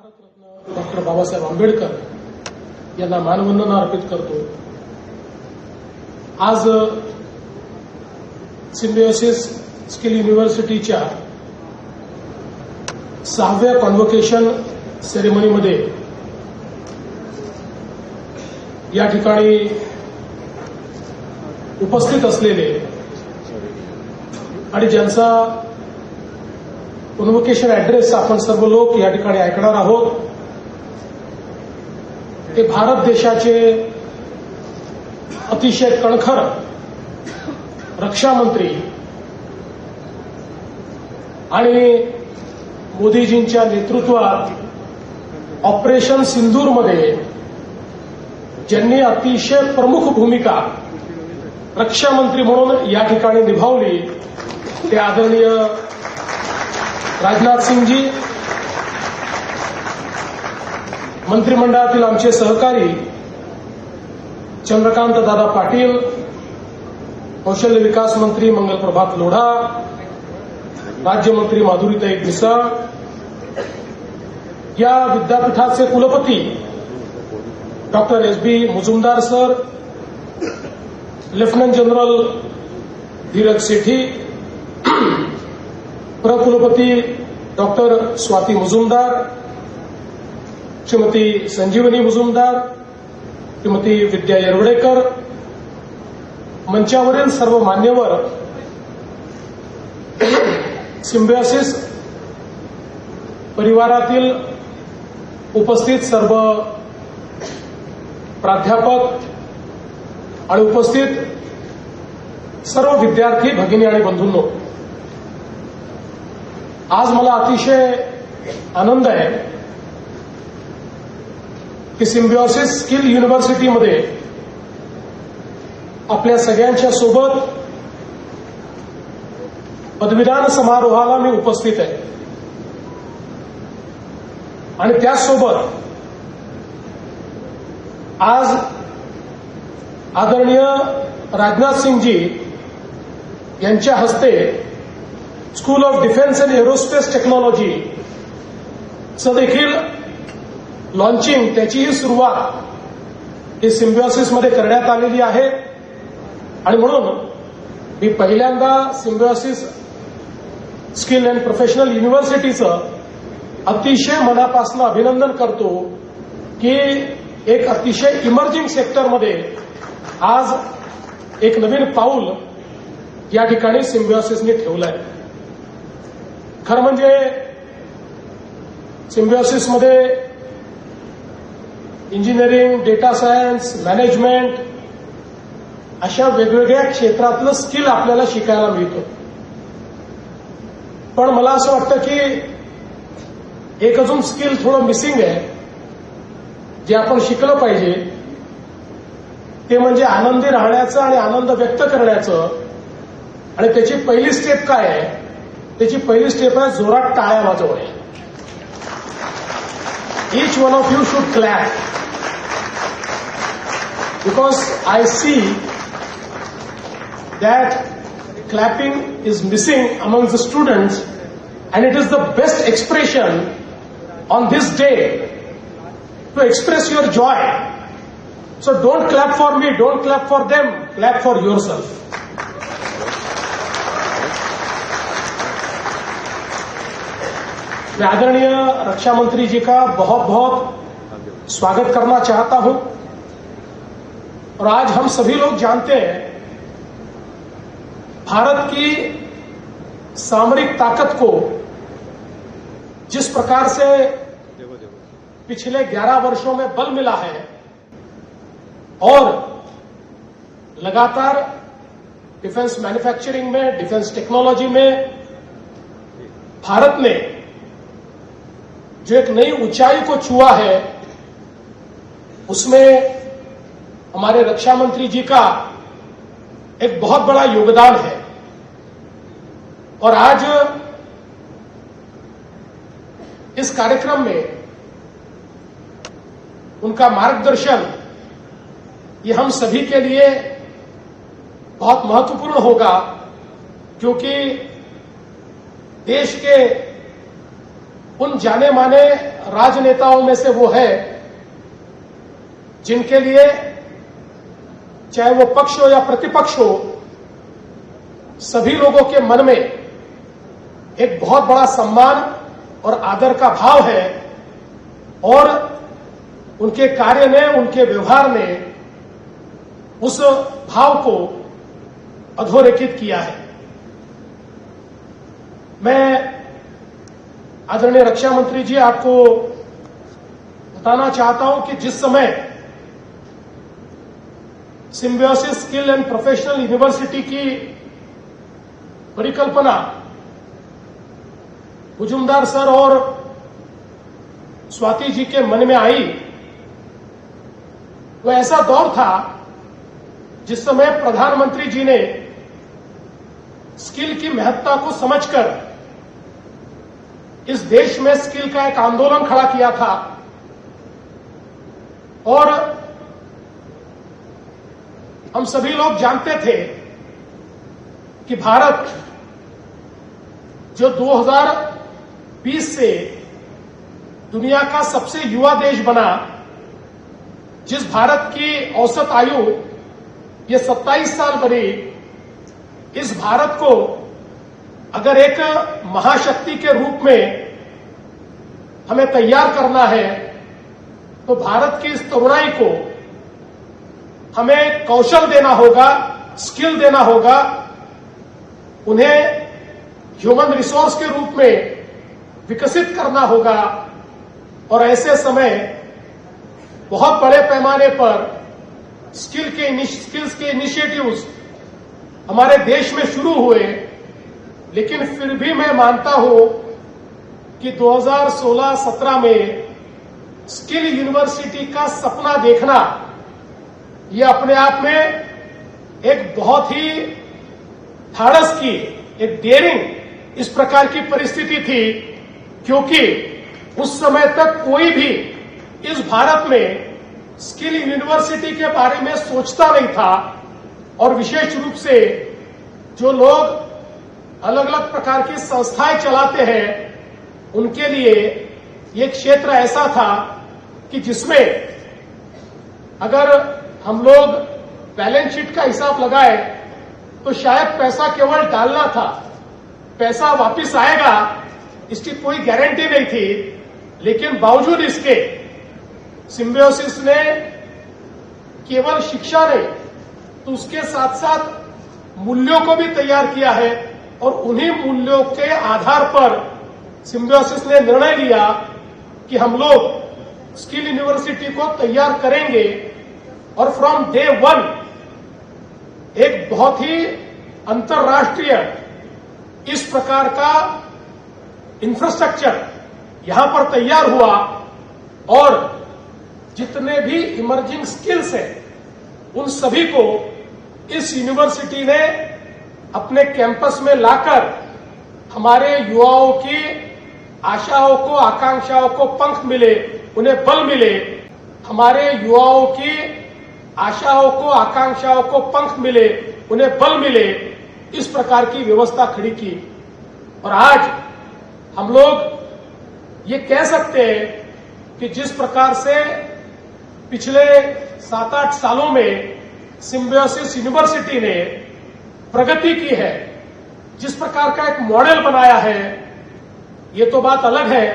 Bharat Ratna doctor Babasaheb Ambedkar यांना मानवंदना अर्पित करतो. आज सिम्बियोसिस स्किल युनिव्हर्सिटीच्या 6व्या कॉन्व्होकेशन सेरेमनीमध्ये या ठिकाणी उपस्थित असलेले आणि ज्यांचा कॉन्व्होकेशन ऍड्रेस आपण सर्व लोक या ठिकाणी ऐकणार आहोत ते भारत देशाचे अतिशय कणखर रक्षा मंत्री आणि मोदीजींच्या नेतृत्वात ऑपरेशन सिंदूरमध्ये ज्यांनी अतिशय प्रमुख भूमिका रक्षा मंत्री म्हणून या ठिकाणी निभावली ते आदरणीय राजनाथ सिंगजी, मंत्रिमंडळातील आमचे सहकारी चंद्रकांत दादा पाटील, कौशल्य विकास मंत्री मंगलप्रभात लोढा, राज्यमंत्री माधुरीताई मिसाळ, या विद्यापीठाचे कुलपती doctor S B. Mujumdar sir, lieutenant general Dheeraj Sethi, प्रकुलपती डॉक्टर स्वाती मुजुमदार, श्रीमती संजीवनी मुजुमदार, श्रीमती विद्या येरवडेकर, मंचावरील सर्व मान्यवर, सिम्बियोसिस परिवारातील उपस्थित सर्व प्राध्यापक आणि उपस्थित सर्व विद्यार्थी भगिनी आणि बंधूंनो, आज मला अतिशय आनंद आहे की सिम्बियोसिस स्किल युनिव्हर्सिटीमध्ये आपल्या सगळ्यांच्या सोबत पदवीदान समारोहाला मी उपस्थित आहे आणि त्याचसोबत आज आदरणीय राजनाथ सिंगजी यांच्या हस्ते school of defence and aerospace technology चं देखील लॉन्चिंग, त्याचीही सुरुवात ही सिम्बियोसिसमध्ये करण्यात आलेली आहे आणि म्हणून मी पहिल्यांदा सिम्बियोसिस स्किल अँड प्रोफेशनल युनिव्हर्सिटीचं अतिशय मनापासून अभिनंदन करतो की एक अतिशय इमर्जिंग सेक्टरमध्ये आज एक नवीन पाऊल या ठिकाणी सिम्बियोसिसने ठेवलं आहे. खरं म्हणजे सिम्बियोसिसमध्ये इंजिनिअरिंग, डेटा सायन्स, मॅनेजमेंट अशा वेगवेगळ्या क्षेत्रातलं स्किल आपल्याला शिकायला मिळतं. पण मला असं वाटतं की एक अजून स्किल थोडं मिसिंग आहे जे आपण शिकलं पाहिजे, ते म्हणजे आनंदी राहण्याचं आणि आनंद व्यक्त करण्याचं. आणि त्याची पहिली स्टेप काय आहे? त्याची पहिली स्टेप आहे जोरात टाळ्या वाजवणे. Each one of you should clap because I see that clapping is missing among the students and it is the best expression on this day to express your joy. So don't clap for me, don't clap for them, clap for yourself. मैं आदरणीय रक्षा मंत्री जी का बहुत बहुत स्वागत करना चाहता हूं. और आज हम सभी लोग जानते हैं भारत की सामरिक ताकत को जिस प्रकार से पिछले 11 वर्षों में बल मिला है और लगातार डिफेंस मैन्युफैक्चरिंग में, डिफेंस टेक्नोलॉजी में भारत ने जो एक नई ऊंचाई को छुआ है, उसमें हमारे रक्षा मंत्री जी का एक बहुत बड़ा योगदान है. और आज इस कार्यक्रम में उनका मार्गदर्शन ये हम सभी के लिए बहुत महत्वपूर्ण होगा, क्योंकि देश के उन जाने माने राजनेताओं में से वो है जिनके लिए चाहे वो पक्ष हो या प्रतिपक्ष हो, सभी लोगों के मन में एक बहुत बड़ा सम्मान और आदर का भाव है और उनके कार्य ने, उनके व्यवहार ने उस भाव को अधोरेखित किया है। मैं आदरणीय रक्षा मंत्री जी आपको बताना चाहता हूं कि जिस समय symbiosis skill and professional university की परिकल्पना मुजुमदार सर और स्वाति जी के मन में आई, वो ऐसा दौर था जिस समय प्रधानमंत्री जी ने स्किल की महत्ता को समझकर इस देश में स्किल का एक आंदोलन खड़ा किया था और हम सभी लोग जानते थे कि भारत जो 2020 से दुनिया का सबसे युवा देश बना, जिस भारत की औसत आयु ये 27 साल बनी, इस भारत को अगर एक महाशक्ति के रूप में हमें तैयार करना है तो भारत की इस तरुणाई को हमें कौशल देना होगा, स्किल देना होगा, उन्हें ह्यूमन रिसोर्स के रूप में विकसित करना होगा। और ऐसे समय बहुत बड़े पैमाने पर स्किल्स के इनिशिएटिव्स हमारे देश में शुरू हुए, लेकिन फिर भी मैं मानता हूं कि 2016-17 में स्किल यूनिवर्सिटी का सपना देखना ये अपने आप में एक बहुत ही धाड़स की, एक डेयरिंग इस प्रकार की परिस्थिति थी, क्योंकि उस समय तक कोई भी इस भारत में स्किल यूनिवर्सिटी के बारे में सोचता नहीं था। और विशेष रूप से जो लोग अलग अलग प्रकार की संस्थाएं चलाते हैं, उनके लिए ये क्षेत्र ऐसा था कि जिसमें अगर हम लोग बैलेंस शीट का हिसाब लगाए तो शायद पैसा केवल डालना था, पैसा वापस आएगा इसकी कोई गारंटी नहीं थी। लेकिन बावजूद इसके सिम्बायोसिस ने केवल शिक्षा नहीं तो उसके साथ साथ मूल्यों को भी तैयार किया है और उन्हीं मूल्यों के आधार पर सिम्बायोसिस ने निर्णय लिया कि हम लोग स्किल यूनिवर्सिटी को तैयार करेंगे और फ्रॉम डे वन एक बहुत ही अंतर्राष्ट्रीय इस प्रकार का इंफ्रास्ट्रक्चर यहां पर तैयार हुआ और जितने भी इमर्जिंग स्किल्स हैं उन सभी को इस यूनिवर्सिटी ने अपने कैंपस में लाकर हमारे युवाओं की आशाओं को, आकांक्षाओं को पंख मिले, उन्हें बल मिले, हमारे युवाओं की आशाओं को, आकांक्षाओं को पंख मिले, उन्हें बल मिले, इस प्रकार की व्यवस्था खड़ी की। और आज हम लोग ये कह सकते हैं कि जिस प्रकार से पिछले 7-8 सालों में सिम्बायोसिस यूनिवर्सिटी ने प्रगति की है, जिस प्रकार का एक मॉडल बनाया है, ये तो बात अलग है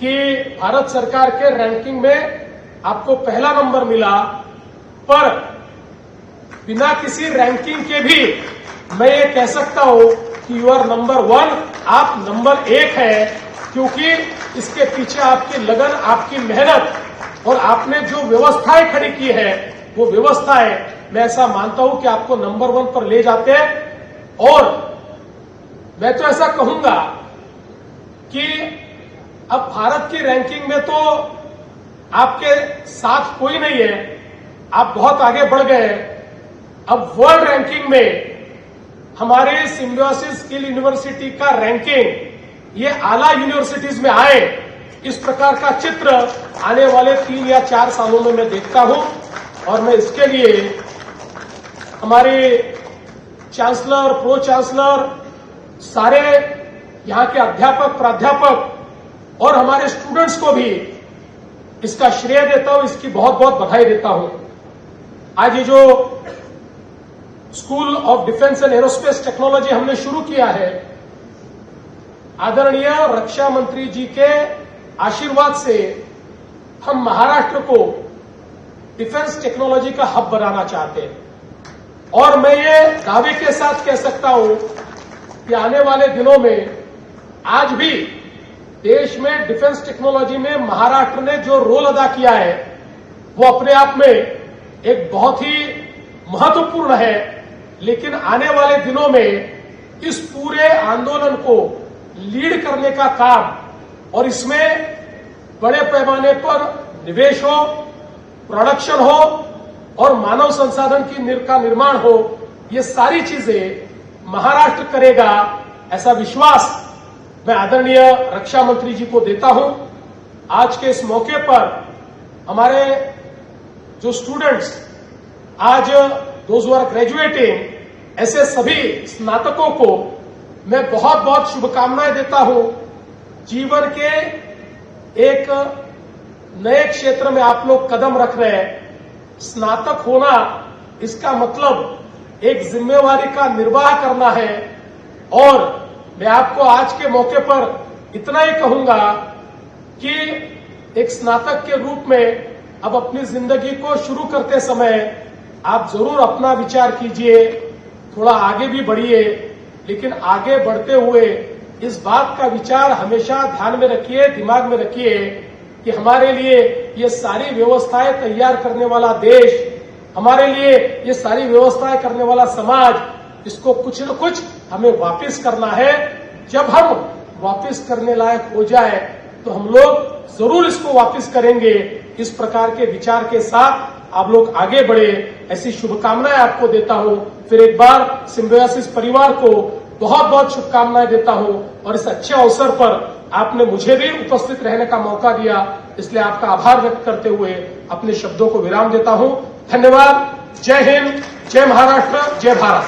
कि भारत सरकार के रैंकिंग में आपको पहला नंबर मिला, पर बिना किसी रैंकिंग के भी मैं ये कह सकता हूं कि यू आर नंबर 1, आप नंबर 1 है, क्योंकि इसके पीछे आपकी लगन, आपकी मेहनत और आपने जो व्यवस्थाएं खड़ी की है वो व्यवस्थाएं मैं ऐसा मानता हूं कि आपको नंबर 1 पर ले जाते हैं। और मैं तो ऐसा कहूंगा कि अब भारत की रैंकिंग में तो आपके साथ कोई नहीं है, आप बहुत आगे बढ़ गए। अब वर्ल्ड रैंकिंग में हमारे सिम्बायोसिस स्किल यूनिवर्सिटी का रैंकिंग ये आला यूनिवर्सिटीज में आए, इस प्रकार का चित्र आने वाले 3 या 4 सालों में मैं देखता हूं। और मैं इसके लिए हमारे चांसलर, प्रो चांसलर, सारे यहां के अध्यापक, प्राध्यापक और हमारे स्टूडेंट्स को भी इसका श्रेय देता हूं, इसकी बहुत बहुत बधाई देता हूं। आज ये जो school of defence and aerospace technology हमने शुरू किया है, आदरणीय रक्षा मंत्री जी के आशीर्वाद से हम महाराष्ट्र को डिफेंस टेक्नोलॉजी का हब बनाना चाहते हैं। और मैं ये दावे के साथ कह सकता हूं कि आने वाले दिनों में आज भी देश में डिफेंस टेक्नोलॉजी में महाराष्ट्र ने जो रोल अदा किया है वो अपने आप में एक बहुत ही महत्वपूर्ण है। लेकिन आने वाले दिनों में इस पूरे आंदोलन को लीड करने का काम और इसमें बड़े पैमाने पर निवेश हो, प्रोडक्शन हो और मानव संसाधन का निर्माण हो, ये सारी चीजें महाराष्ट्र करेगा, ऐसा विश्वास मैं आदरणीय रक्षा मंत्री जी को देता हूं। आज के इस मौके पर हमारे जो स्टूडेंट्स आज दोज हू आर ग्रेजुएटिंग, ऐसे सभी स्नातकों को मैं बहुत बहुत शुभकामनाएं देता हूं। जीवन के एक नए क्षेत्र में आप लोग कदम रख रहे हैं। स्नातक होना इसका मतलब एक जिम्मेवारी का निर्वाह करना है। और मैं आपको आज के मौके पर इतना ही कहूंगा कि एक स्नातक के रूप में अब अपनी जिंदगी को शुरू करते समय आप जरूर अपना विचार कीजिए, थोड़ा आगे भी बढ़िए, लेकिन आगे बढ़ते हुए इस बात का विचार हमेशा ध्यान में रखिए, दिमाग में रखिए कि हमारे लिए ये सारी व्यवस्थाएं तैयार करने वाला देश, हमारे लिए ये सारी व्यवस्थाएं करने वाला समाज, इसको कुछ न कुछ हमें वापस करना है। जब हम वापस करने लायक हो जाए तो हम लोग जरूर इसको वापस करेंगे। इस प्रकार के विचार के साथ आप लोग आगे बढ़े, ऐसी शुभकामनाएं आपको देता हूं। फिर एक बार सिम्बायोसिस परिवार को बहुत बहुत शुभकामनाएं देता हूं। और इस अच्छे अवसर पर आपने मुझे भी उपस्थित रहने का मौका दिया, इसलिए आपका आभार व्यक्त करते हुए अपने शब्दों को विराम देता हूं। धन्यवाद। जय हिंद, जय महाराष्ट्र, जय भारत।